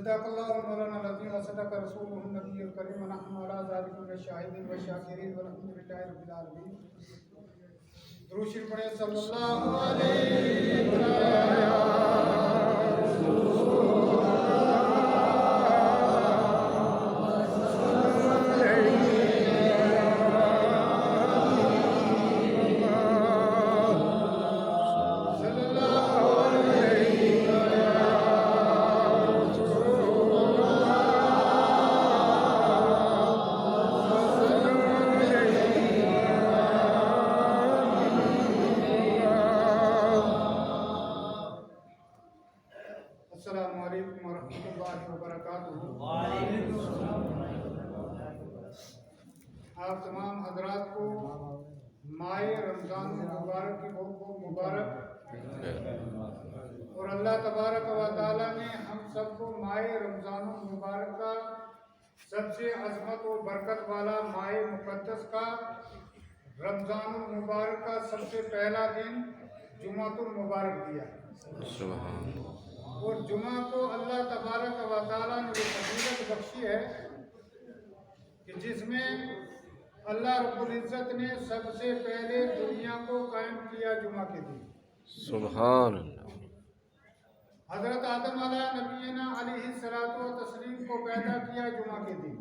صدق اللہ مولانا العظیم وصدق رسولہ النبی الکریم ونحن علی ذلک من الشاہدین والشاکرین والحمد للہ رب العالمین. درود شریف پڑھیں صلی اللہ علیہ السلام علیکم ورحمۃ اللہ وبرکاتہ. آپ تمام حضرات کو ماہ رمضان المبارک کی بہت بہت مبارک. اور اللہ تبارک و تعالیٰ نے ہم سب کو ماہ رمضان المبارک کا سب سے عظمت اور برکت والا ماہ مقدس کا رمضان المبارک کا سب سے پہلا دن جمعۃ المبارک دیا. اور جمعہ کو اللہ تبارک و تعالیٰ نے وہ فضیلت بخشی ہے کہ جس میں اللہ رب العزت نے سب سے پہلے دنیا کو قائم کیا جمعہ کے دن. سبحان اللہ. حضرت آدم علیہ نبینا علیہ الصلوۃ والتسلیم کو پیدا کیا جمعہ کے دن.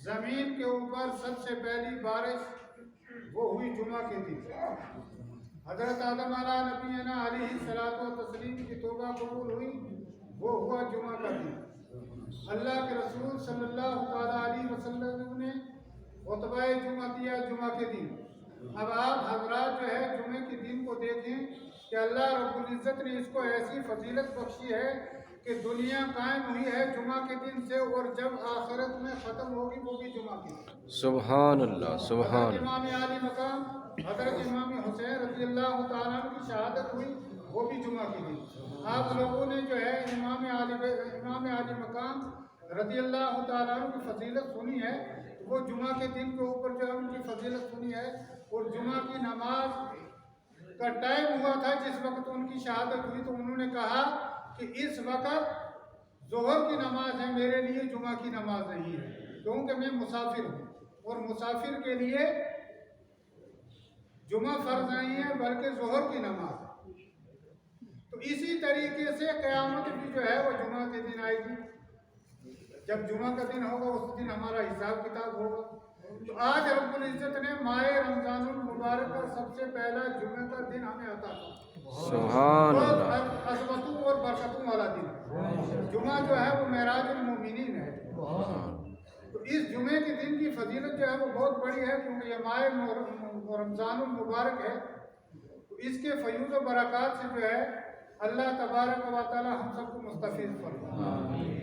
زمین کے اوپر سب سے پہلی بارش وہ ہوئی جمعہ کے دن. حضرت آدم علیہ نبینا علیہ الصلوۃ والتسلیم کی توبہ قبول ہوئی وہ ہوا جمعہ کا دن. اللہ کے رسول صلی اللہ تعالیٰ علیہ وسلم نے خطبہ جمعہ دیا جمعہ کے دن. اب آپ حضرات جو ہے جمعے کے دن کو دیکھیں کہ اللہ رب العزت نے اس کو ایسی فضیلت بخشی ہے کہ دنیا قائم ہوئی ہے جمعہ کے دن سے، اور جب آخرت میں ختم ہوگی وہ بھی جمعہ کے دن. سبحان اللہ. سبحان حضرت امام عالی مقام حضرت امام حسین رضی اللہ تعالیٰ عنہ کی شہادت ہوئی وہ بھی جمعہ کے دن. آپ لوگوں نے جو ہے امام عالی مقام رضی اللہ تعالیٰ عنہ کی فضیلت سنی ہے، وہ جمعہ کے دن کے اوپر جو ہے ان کی فضیلت سنی ہے. اور جمعہ کی نماز کا ٹائم ہوا تھا جس وقت ان کی شہادت ہوئی تو انہوں نے کہا کہ اس وقت ظہر کی نماز ہے، میرے لیے جمعہ کی نماز نہیں ہے، کیونکہ میں مسافر ہوں اور مسافر کے لیے جمعہ فرض نہیں ہے بلکہ ظہر کی نماز ہے. تو اسی طریقے سے قیامت بھی جو ہے وہ جمعہ کے دن آئے گی. جب جمعہ کا دن ہوگا اس دن ہمارا حساب کتاب ہوگا. تو آج رب العزت نے ماہ رمضان المبارک کا سب سے پہلا جمعہ کا دن ہمیں عطا کیا. سبحان اللہ. بہت عظمتوں اور برکتوں والا دن. جمعہ جو ہے وہ معراج المومنین ہے. تو اس جمعے کے دن کی فضیلت جو ہے وہ بہت بڑی ہے کیونکہ یہ ماہ رمضان المبارک ہے. تو اس کے فیوض و برکات سے جو ہے اللہ تبارک و تعالی ہم سب کو مستفید فرمائے.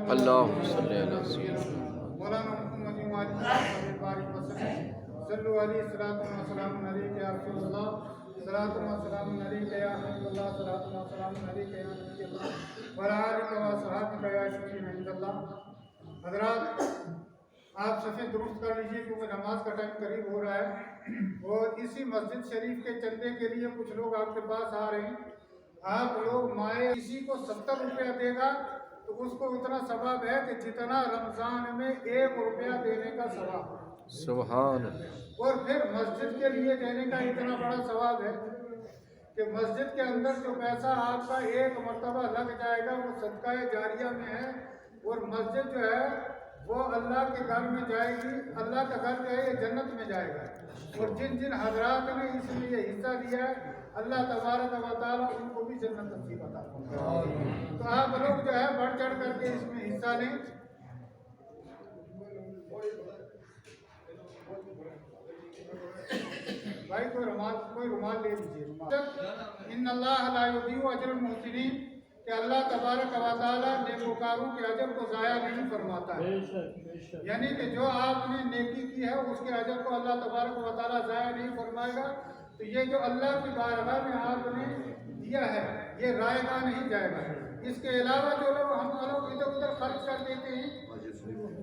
اللہم صلی علی سیدنا مولانا محمد بارک وسلم صلو علیہ الصلوۃ والسلام علیک یا رسول اللہ، صلوۃ والسلام علیک یا حبیب اللہ، صلوۃ والسلام علیک یا نبی اللہ وعلی آلک و صحابہ یا شفیع عند اللہ. حضرات آپ صفیں درست کر لیجیے کیونکہ نماز کا ٹائم قریب ہو رہا ہے. اور اسی مسجد شریف کے چندے کے لیے کچھ لوگ آپ کے پاس آ رہے ہیں. آپ لوگ مائے کسی کو 70 روپیہ دے گا تو اس کو اتنا ثواب ہے کہ جتنا رمضان میں 1 روپیہ دینے کا ثواب ہے. سبحان اللہ. اور پھر مسجد کے لیے دینے کا اتنا بڑا ثواب ہے کہ مسجد کے اندر جو پیسہ آپ کا ایک مرتبہ لگ جائے گا وہ صدقہ جاریہ میں ہے. اور مسجد جو ہے وہ اللہ کے گھر میں جائے گی. اللہ کا گھر جو ہے یہ جنت میں جائے گا. اور جن جن حضرات نے اس میں یہ حصہ دیا ہے اللہ تبارک و تعالیٰ ان کو بھی جنت نصیب عطا فرمائے. تو آپ لوگ جو ہے بڑھ چڑھ کر کے اس میں حصہ لیں. بھائی کوئی رومال لے لیجیے. ان اللہ لا یضیع اجر المحسنین کہ اللہ تبارک و تعالیٰ نیکوکاروں کے اجر کو ضائع نہیں فرماتا ہے. یعنی کہ جو آپ نے نیکی کی ہے اس کے اجر کو اللہ تبارک و تعالیٰ ضائع نہیں فرمائے گا. تو یہ جو اللہ کی بارگاہ میں آپ نے دیا ہے یہ رائے گاہ نہیں جائے گا. اس کے علاوہ جو لوگ ہم لوگ ادھر ادھر خرچ کر دیں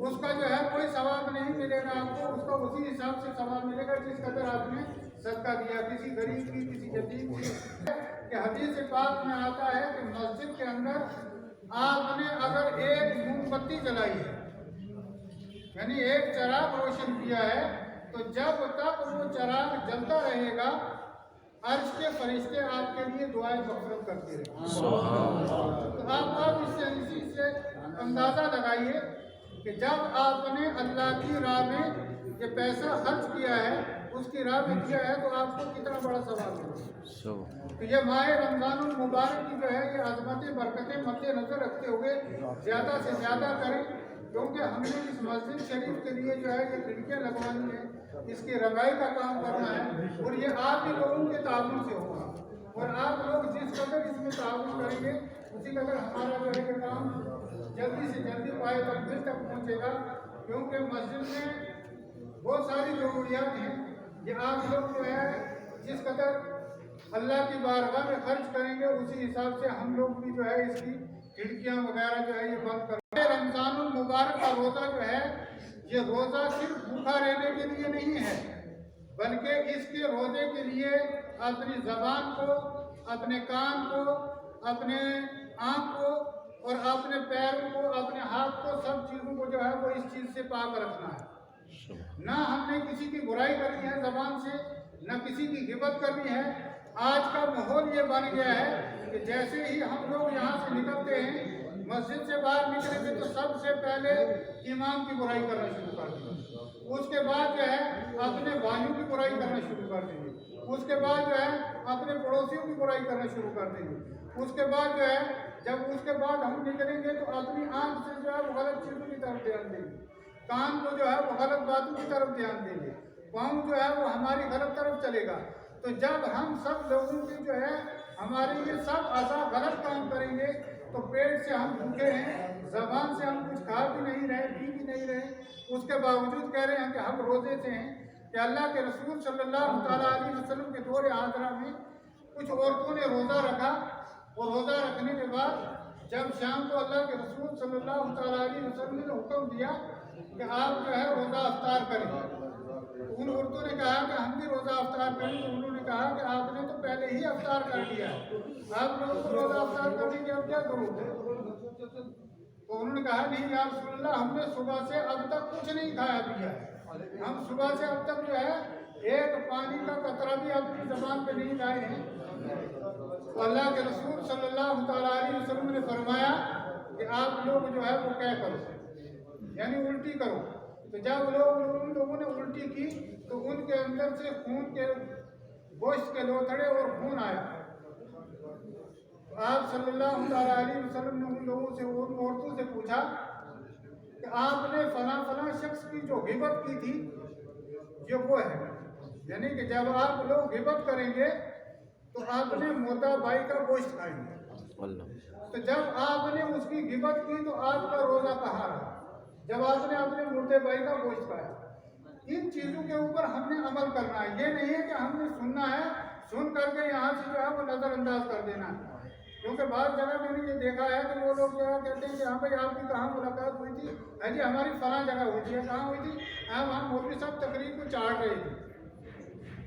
اس کا جو ہے کوئی ثواب نہیں ملے گا آپ کو، اس کا اسی حساب سے ثواب ملے گا جس قدر آپ نے صدقہ دیا، کسی غریب کی، کسی یتیم کی۔ کہ حدیث پاک میں آتا ہے کہ مسجد کے اندر آپ نے اگر ایک موم بتی جلائی ہے، یعنی ایک چراغ روشن کیا ہے، تو جب تک وہ چراغ جلتا رہے گا عرش کے فرشتے آپ کے لیے دعائیں مغفرت کرتے رہیں گے۔ تو آپ اس سے اندازہ لگائیے کہ جب آپ نے اللہ کی راہ میں یہ پیسہ خرچ کیا ہے، اس کی راہ میں دیا ہے، تو آپ کو کتنا بڑا ثواب ملے۔ تو یہ ماہ رمضان المبارک کی جو ہے یہ عظمتیں برکتیں مد نظر رکھتے ہوئے زیادہ سے زیادہ کریں، کیونکہ ہم نے اس مسجد شریف کے لیے جو ہے یہ کھڑکیاں لگوانی ہیں، اس کی رنگائی کا کام کرنا ہے، اور یہ آپ ہی لوگوں کے تعاون سے ہوگا، اور آپ لوگ جس قدر اس میں تعاون کریں گے اسی قدر ہمارا جو ہے یہ کام جلدی سے جلدی پائے تنزل تک پہنچے گا، کیونکہ مسجد میں بہت ساری ضروریات ہیں۔ یہ آپ لوگ جو ہے جس قدر اللہ کی بارگاہ میں خرچ کریں گے اسی حساب سے ہم لوگ بھی جو ہے اس کی کھڑکیاں وغیرہ جو ہے یہ بند کریں گے۔ رمضان المبارک کا روزہ جو ہے یہ روزہ صرف بھوکا رہنے کے لیے نہیں ہے، بلکہ اس کے روزے کے لیے اپنی زبان کو، اپنے کان کو، اپنے آنکھ کو اور اپنے پیر کو، اپنے ہاتھ کو، سب چیزوں کو جو ہے وہ اس چیز سے پاک رکھنا ہے۔ نہ ہم نے کسی کی برائی کرنی ہے زبان سے، نہ کسی کی غیبت کرنی ہے۔ آج کا ماحول یہ بن گیا ہے کہ جیسے ہی ہم لوگ یہاں سے نکلتے ہیں، مسجد سے باہر نکلیں گے تو سب سے پہلے امام کی برائی کرنا شروع کر دیں گے، اس کے بعد جو ہے اپنے بھائیوں کی برائی کرنا شروع کر دیں گے، اس کے بعد جو ہے اپنے پڑوسیوں کی برائی کرنا شروع کر دیں گے، اس کے بعد جو ہے جب اس کے بعد ہم نکلیں گے تو اپنی آنکھ سے جو ہے وہ غلط چیزوں کی طرف دھیان دیں گے، کان کو جو ہے وہ غلط باتوں کی طرف دھیان دیں گے، پاؤں جو ہے وہ ہماری غلط طرف چلے گا۔ تو جب ہم سب لوگوں کی جو ہے ہمارے یہ سب اعضاء غلط کام کریں گے تو پیٹ سے ہم بھوکے ہیں، زبان سے ہم کچھ کھا بھی نہیں رہے، پی بھی نہیں رہے، اس کے باوجود کہہ رہے ہیں کہ ہم روزے سے ہیں۔ کہ اللہ کے رسول صلی اللہ تعالیٰ علیہ وسلم کے دور حاضرہ میں کچھ عورتوں نے روزہ رکھا، اور روزہ رکھنے کے بعد جب شام کو اللہ کے رسول صلی اللہ تعالیٰ علیہ وسلم نے حکم دیا کہ آپ جو ہے روزہ افطار کریں، ان عورتوں نے کہا کہ ہم بھی روزہ افطار کریں، تو انہوں نے کہا کہ آپ نے تو پہلے ہی افطار کر لیا، آپ لوگوں کو روزہ افطار کرنے کی اب کیا ضرورت ہے؟ تو انہوں نے کہا نہیں یا رسول اللہ، ہم نے صبح سے اب تک کچھ نہیں کھایا پیا، ہم صبح سے اب تک جو ہے ایک پانی کا قطرہ بھی اپنی زبان پہ نہیں لائے ہیں۔ تو اللہ کے رسول صلی اللہ تعالیٰ علیہ وسلم نے فرمایا کہ آپ لوگ جو ہے وہ کیا کرو، یعنی الٹی کرو۔ تو جب ان لوگوں نے الٹی کی تو ان کے اندر سے خون کے گوشت کے لوتھڑے اور خون آیا۔ آپ صلی اللہ تعالیٰ علیہ وسلم نے ان لوگوں سے، ان عورتوں سے پوچھا کہ آپ نے فلاں فلاں شخص کی جو غیبت کی تھی یہ وہ ہے، یعنی کہ جب آپ لوگ غیبت کریں گے تو آپ نے مردہ بھائی کا گوشت کھائیں گے، تو جب آپ نے اس کی غیبت کی تو آپ کا روزہ کہاں رہا جب آپ نے اپنے مردے بھائی کا گوشت کھایا؟ ان چیزوں کے اوپر ہم نے عمل کرنا ہے، یہ نہیں ہے کہ ہم نے سننا ہے، سن کر کے یہاں سے جو ہے وہ نظر انداز کر دینا ہے۔ کیونکہ بعض جگہ میں نے یہ دیکھا ہے کہ وہ لوگ جو ہے کہتے ہیں کہ ہاں بھائی آپ کی کہاں ملاقات ہوئی تھی؟ جی ہماری فلاں جگہ ہوئی تھی، کہاں ہوئی تھی؟ وہاں مولوی صاحب تقریر کو چاٹ رہے تھے،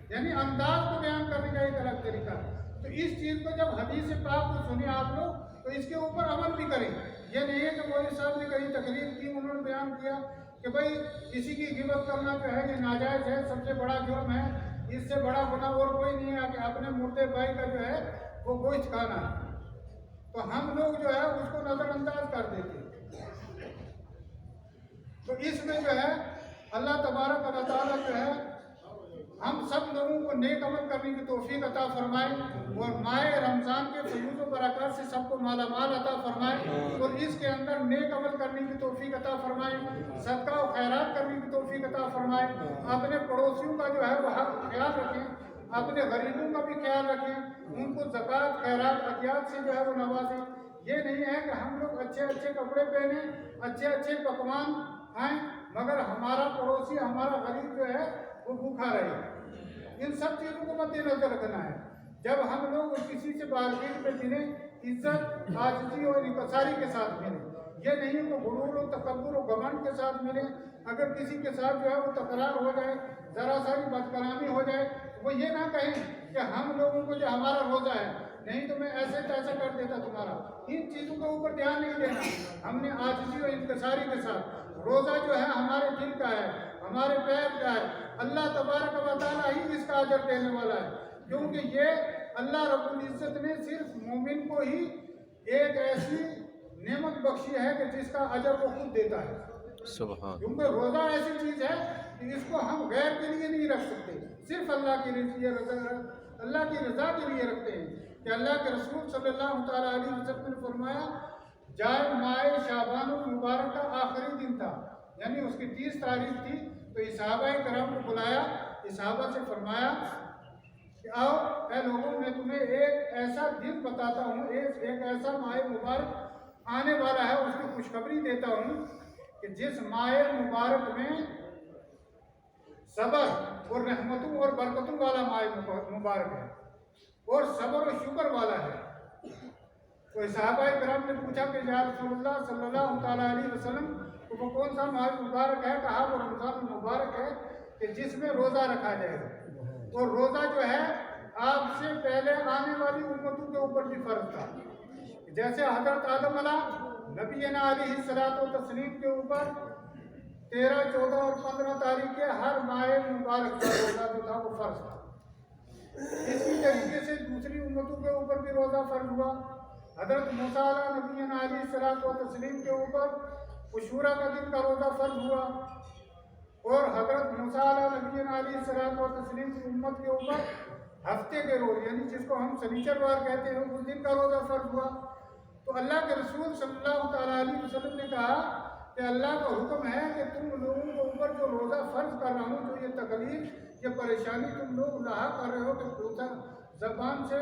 یعنی انداز کو بیان کرنے کا ایک الگ طریقہ ہے۔ تو اس چیز کو جب حدیث پاک کو سنیں آپ لوگ تو اس کے اوپر عمل بھی کریں۔ یہ نہیں ہے کہ مولوی صاحب نے کہیں تقریر کی، انہوں نے بیان کیا کہ بھائی کسی کی غیبت کرنا جو ہے یہ ناجائز ہے، سب سے بڑا جرم ہے، اس سے بڑا گناہ اور کوئی نہیں ہے کہ اپنے مردے بھائی کا جو ہے وہ گوشت کھانا ہے، تو ہم لوگ جو ہے اس کو نظر انداز کر دیتے ہیں۔ تو اس میں جو ہے اللہ تبارک و تعالیٰ جو ہے ہم سب لوگوں کو نیک عمل کرنے کی توفیق عطا فرمائے، اور ماہ رمضان کے فیوز و برکات سے سب کو مالا مال عطا فرمائے، اور اس کے اندر نیک عمل کرنے کی توفیق عطا فرمائے، صدقہ و خیرات کرنے کی توفیق عطا فرمائے، اپنے پڑوسیوں کا جو ہے وہ خیال رکھیں، اپنے غریبوں کا بھی خیال رکھیں، ان کو زکوٰۃ خیرات عطیات سے جو ہے وہ نوازیں۔ یہ نہیں ہے کہ ہم لوگ اچھے اچھے کپڑے پہنیں، اچھے اچھے پکوان کھائیں، مگر ہمارا پڑوسی، ہمارا غریب جو ہے وہ بھوکا رہے۔ ان سب چیزوں کو مد نظر رکھنا ہے۔ جب ہم لوگ کسی سے بارگین پہ ملیں، عزت، عاجزی اور انکساری کے ساتھ ملیں، یہ نہیں کہ غرور و تکبر و گھمنڈ کے ساتھ ملے. اگر کسی کے ساتھ جو ہے وہ تکرار ہو جائے, ذرا ساری بد کلامی ہو جائے, وہ یہ نہ کہیں کہ ہم لوگوں کو جو ہمارا روزہ ہے, نہیں تو میں ایسے تیسے کر دیتا تمہارا. ان چیزوں کے اوپر دھیان نہیں دینا. ہم نے عاجزی اور انکساری کے ساتھ, روزہ جو ہے ہمارے دل کا ہے, ہمارے پیر کا ہے. اللہ تبارک و تعالیٰ ہی اس کا اجر دینے والا ہے, کیونکہ یہ اللہ رب العزت نے صرف مومن کو ہی ایک ایسی نعمت بخشی ہے کہ جس کا اجر وہ خود دیتا ہے. سبحان کیونکہ روزہ ایسی چیز ہے کہ اس کو ہم غیر کے لیے نہیں رکھ سکتے, صرف اللہ کی رضا کے لیے رکھتے ہیں. کہ اللہ کے رسول صلی اللہ تعالیٰ علیہ وسلم نے فرمایا, جائے ماہ شعبان المبارک کا آخری دن تھا, یعنی اس کی 30 تاریخ تھی. تو صحابہ کرام کو بلایا, صحابہ سے فرمایا کہ آؤ اے لوگوں, میں تمہیں ایک ایسا دن بتاتا ہوں, ایک ایسا ماہ مبارک آنے والا ہے, اس کی خوشخبری دیتا ہوں کہ جس ماہ مبارک میں صبر اور رحمتوں اور برکتوں والا ماہ مبارک ہے, اور صبر و شکر والا ہے. تو صحابہ کرام نے پوچھا کہ یا رسول اللہ صلی اللہ تعالیٰ علیہ وسلم, تو وہ کون سا ماہ مبارک ہے؟ کہا وہ رمضان المبارک ہے کہ جس میں روزہ رکھا جائے گا. اور روزہ جو ہے آپ سے پہلے آنے والی امتوں کے اوپر بھی فرض تھا. جیسے حضرت آدم علیہ نبینا علیہ الصلوۃ والتسلیم کے اوپر 13, 14 اور 15 تاریخ کے ہر ماہ مبارک کا روزہ جو تھا وہ فرض تھا. اسی طریقے سے دوسری امتوں کے اوپر بھی روزہ فرض ہوا. حضرت موسیٰ علیہ نبینا علیہ الصلوۃ والتسلیم کے اوپر عاشوراء کا دن کا روزہ فرض ہوا, اور حضرت موسیٰ علیہ نبینا علیہ الصلوۃ والتسلیم کی امت کے اوپر ہفتے کے روز, یعنی جس کو ہم سنیچروار کہتے ہیں, اس دن کا روزہ فرض ہوا. تو اللہ کے رسول صلی اللہ تعالیٰ علیہ وسلم نے کہا کہ اللہ کا حکم ہے کہ تم لوگوں کے اوپر جو روزہ فرض کر رہا ہوں, جو یہ تکلیف, یہ پریشانی تم لوگ لاحق کر رہے ہو کہ زبان سے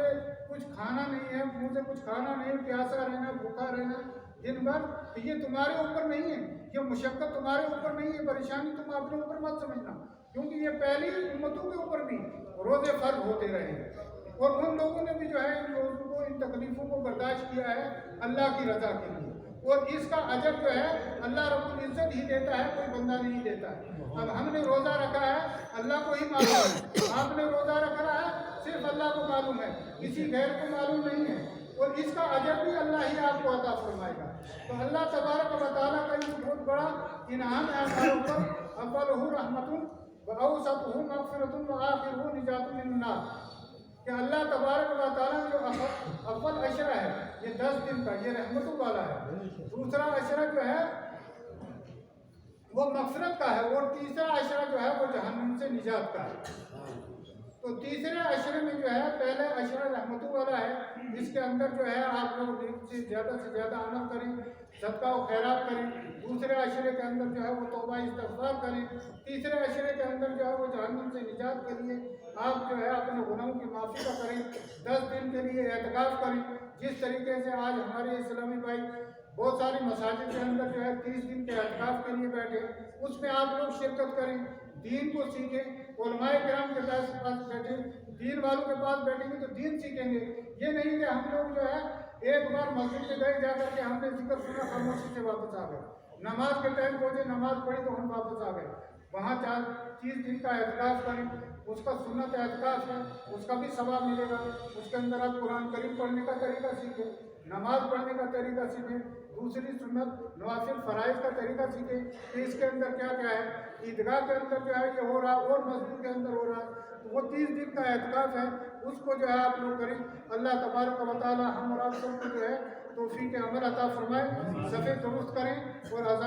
کچھ کھانا نہیں ہے, منہ سے کچھ کھانا نہیں, پیاسا رہنا, بھوکا رہنا دن بھر, تو یہ تمہارے اوپر نہیں ہے, یہ مشقت تمہارے اوپر نہیں ہے, پریشانی تم اپنے اوپر مت سمجھنا, کیونکہ یہ پہلی امتوں کے اوپر بھی روزے فرض ہوتے رہے ہیں. اور ان لوگوں نے بھی جو ہے ان لوگوں کو, ان تکلیفوں کو برداشت کیا ہے اللہ کی رضا کے لیے, اور اس کا اجر جو ہے اللہ رب العزت ہی دیتا ہے, کوئی بندہ نہیں دیتا ہے. اب ہم نے روزہ رکھا ہے, اللہ کو ہی معلوم ہے. آپ نے روزہ رکھا ہے, صرف اللہ کو معلوم ہے, کسی غیر کو معلوم نہیں ہے, اور اس کا اجر بھی اللہ ہی آپ کو عطا فرمائے گا. تو اللہ تبارک و تعالیٰ کا یہ بہت بڑا انعام ہے ہمارے اوپر. اولہ رحمۃ واوسطہ مغفرۃ وآخرہ نجات من النار, کہ اللہ تبارک و تعالیٰ جو اول عشرہ ہے یہ 10 دن کا, یہ رحمتوں والا ہے. دوسرا عشرہ جو ہے وہ مغفرت کا ہے, اور تیسرا عشرہ جو ہے وہ جہنم سے نجات کا ہے. تو تیسرے عشرے میں جو ہے, پہلے عشرہ رحمتوں والا ہے, جس کے اندر جو ہے آپ لوگ سے زیادہ عمل کریں, صدقہ و خیرات کریں. دوسرے عشرے کے اندر جو ہے وہ توبہ استغفار کریں. تیسرے عشرے کے اندر جو ہے وہ جہنم سے نجات کے لیے آپ جو ہے اپنے گناہوں کی معافی کا کریں. 10 دن کے لیے اعتکاف کریں. جس طریقے سے آج ہمارے اسلامی بھائی بہت ساری مساجد کے اندر جو ہے 30 دن کے اعتکاف کے لیے بیٹھے, اس میں آپ لوگ شرکت کریں, دین کو سیکھیں. علماء کرام کے پاس بیٹھیں, دین والوں کے پاس بیٹھیں گے تو دین سیکھیں گے. یہ نہیں کہ ہم لوگ جو ہے ایک بار مسجد میں گئے, جا کر کے ہم نے ذکر سنا, خاموشی سے واپس آ گئے. نماز کے ٹائم پہنچے, نماز پڑھی تو ہم واپس آ گئے. وہاں 30 دن کا اعتکاف کریں, اس کا سنت اعتکاف ہے, اس کا بھی ثواب ملے گا. اس کے اندر آپ قرآن کریم پڑھنے کا طریقہ سیکھیں, نماز پڑھنے کا طریقہ سیکھیں, دوسری سنت نوافل فرائض کا طریقہ سیکھیں کہ اس کے اندر کیا کیا ہے. عیدگاہ کے اندر جو ہے یہ ہو رہا, اور مسجد کے اندر ہو رہا, تو وہ 30 دن کا اعتکاف ہے, اس کو جو ہے آپ لوگ کریں. اللہ تبارک و تعالیٰ ہم اور آپ سب کو جو ہے توفیق عمل عطا فرمائے, صفحے درست کریں اور